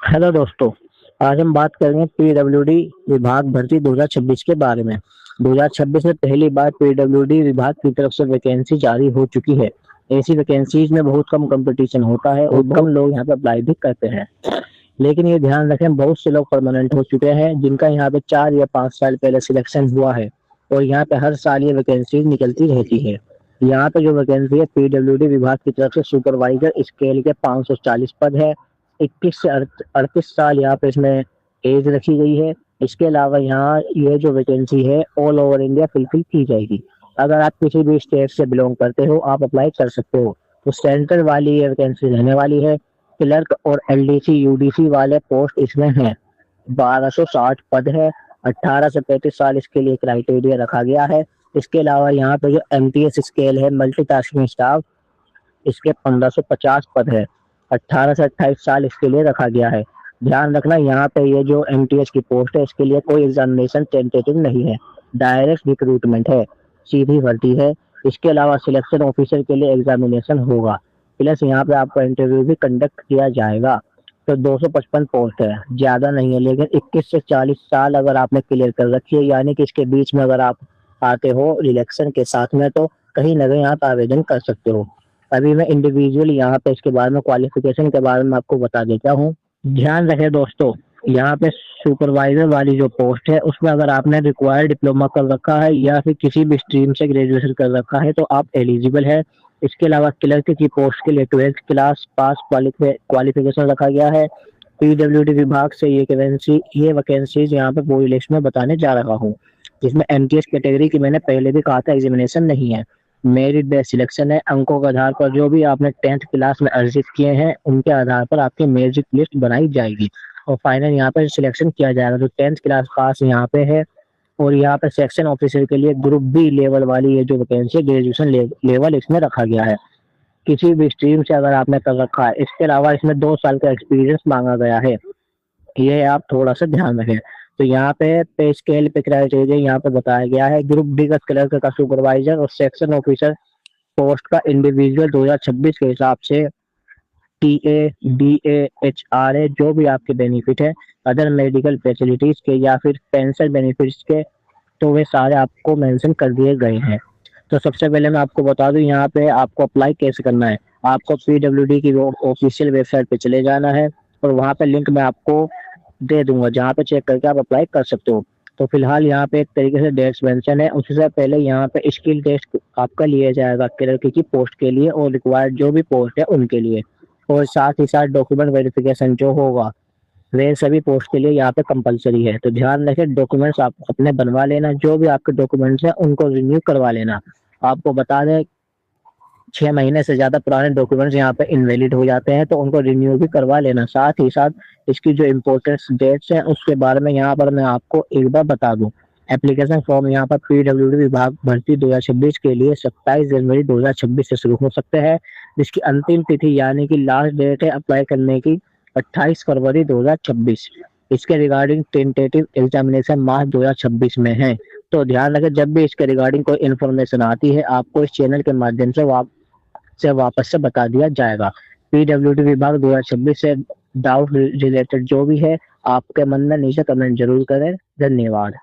Hello दोस्तों। आज हम बात करेंगे पीडब्ल्यूडी विभाग भर्ती 2026 के बारे में। 2026 में पहली बार पीडब्ल्यूडी विभाग की तरफ से वैकेंसी जारी हो चुकी है। ऐसी वैकेंसीज में बहुत कम कंपटीशन होता है और कम लोग यहाँ पे अप्लाई भी करते हैं। लेकिन ये ध्यान रखें, बहुत से लोग परमानेंट हो चुके हैं जिनका यहाँ पे 4 या 5 साल पहले सिलेक्शन हुआ है और यहाँ पे हर साल ये वैकेंसीज निकलती रहती है। यहाँ पे जो वैकेंसी है पीडब्ल्यूडी विभाग की तरफ से सुपरवाइजर स्केल के 540 पद है। 21 से 38 साल यहाँ पे इसमें एज रखी गई है। इसके अलावा यहाँ ये जो वैकेंसी है ऑल ओवर इंडिया फिलफिल की जाएगी। अगर आप किसी भी स्टेट से बिलोंग करते हो आप अप्लाई कर सकते हो। तो सेंटर वाली ये वैकेंसी रहने वाली है। क्लर्क और एलडीसी यूडीसी वाले पोस्ट इसमें हैं। 1260 पद है। 18 से 35 साल इसके लिए क्राइटेरिया रखा गया है। इसके अलावा यहाँ पे जो एमटीएस स्केल है मल्टीटास्किंग स्टाफ, इसके 1550 पद है। 18 से 28 साल इसके लिए रखा गया है। ध्यान रखना, यहाँ पे ये जो एमटीएस की पोस्ट है इसके लिए कोई एग्जामिनेशन टेंटेटिव नहीं है, डायरेक्ट रिक्रूटमेंट है, सीधी भर्ती है। इसके अलावा सिलेक्शन ऑफिसर के लिए एग्जामिनेशन होगा, प्लस यहाँ पे आपका इंटरव्यू भी कंडक्ट किया जाएगा। तो 255 पोस्ट है, ज्यादा नहीं है। लेकिन 21 से 40 साल अगर आपने क्लियर कर रखी है, यानी कि इसके बीच में अगर आप आते हो इलेक्शन के साथ में, तो कहीं ना कहीं आप आवेदन कर सकते हो। अभी मैं इंडिविजुअल यहाँ पे इसके बारे में क्वालिफिकेशन के बारे में आपको बता देता हूँ। ध्यान रखें दोस्तों, यहाँ पे सुपरवाइजर वाली जो पोस्ट है उसमें अगर आपने रिक्वायर्ड डिप्लोमा कर रखा है या फिर किसी भी स्ट्रीम से ग्रेजुएशन कर रखा है तो आप एलिजिबल है। इसके अलावा क्लर्क की पोस्ट के लिए 12th क्लास पास क्वालिफिकेशन रखा गया है। पीडब्ल्यूडी विभाग से ये वैकेंसीज यहाँ पे पूरी लिस्ट में बताने जा रहा हूँ, जिसमें एमटीएस कैटेगरी की मैंने पहले भी कहा था एग्जामिनेशन नहीं है, मेरिट बेस्ड सिलेक्शन है। अंकों के आधार पर जो भी आपने 10th क्लास में अर्जित किए हैं उनके आधार पर आपकी मेरिट लिस्ट बनाई जाएगी और फाइनल यहाँ पर सिलेक्शन किया जाएगा। जो 10th क्लास पास यहाँ पे है। और यहाँ पे सेक्शन ऑफिसर के लिए ग्रुप बी लेवल वाली ये जो वैकेंसी ग्रेजुएशन लेवल इसमें रखा गया है, किसी भी स्ट्रीम से अगर आपने कर रखा है। इसके अलावा इसमें 2 साल का एक्सपीरियंस मांगा गया है, ये आप थोड़ा सा ध्यान रखें। तो यहाँ पे स्केल पे क्राइटेरिया यहाँ पे बताया गया है। ग्रुप डी का क्लर्क का सुपरवाइजर और सेक्शन ऑफिसर पोस्ट का इंडिविजुअल 2026 के हिसाब से टीए डीए एचआरए जो भी आपके बेनिफिट है, अदर मेडिकल फैसिलिटीज के या फिर पेंशन बेनिफिट्स के, तो वे सारे आपको मेंशन कर दिए गए हैं। तो सबसे पहले मैं आपको बता दूं यहाँ पे आपको अप्लाई कैसे करना है। आपको पीडब्ल्यूडी की ऑफिशियल वेबसाइट पे चले जाना है और वहाँ पे लिंक मैं आपको दे दूंगा जहाँ पे चेक करके आप अप्लाई कर सकते हो। तो फिलहाल यहाँ पे एक तरीके से डेट्स मेंशन है, उससे पहले यहाँ पे स्किल टेस्ट आपका लिया जाएगा क्लर्क की पोस्ट के लिए और रिक्वायर्ड जो भी पोस्ट है उनके लिए। और साथ ही साथ डॉक्यूमेंट वेरिफिकेशन जो होगा वे सभी पोस्ट के लिए यहाँ पे कंपलसरी है। तो ध्यान रखें, डॉक्यूमेंट्स आप अपने बनवा लेना, जो भी आपके डॉक्यूमेंट्स हैं उनको रिन्यू करवा लेना। आपको बता दें 6 महीने से ज्यादा पुराने डॉक्यूमेंट्स यहाँ पे इनवैलिड हो जाते हैं, तो उनको रिन्यू भी करवा लेना। साथ ही साथ इसकी जो इम्पोर्टेंट डेट्स हैं उसके बारे में यहाँ पर मैं आपको एक बार बता दूं। एप्लीकेशन फॉर्म यहाँ पर पीडब्ल्यूडी विभाग भर्ती 2026 के लिए 27 जनवरी 2026 से शुरू हो सकते हैं, जिसकी अंतिम तिथि यानी कि लास्ट डेट है अप्लाई करने की 28 फरवरी 2026। इसके रिगार्डिंग टेंटेटिव एग्जामिनेशन मार्च 2026 में है। तो ध्यान रखें, जब भी इसके रिगार्डिंग कोई इन्फॉर्मेशन आती है आपको इस चैनल के माध्यम से वापस से बता दिया जाएगा। पीडब्ल्यूडी विभाग 2026 से डाउट रिलेटेड जो भी है आपके मन में नीचे कमेंट जरूर करें। धन्यवाद।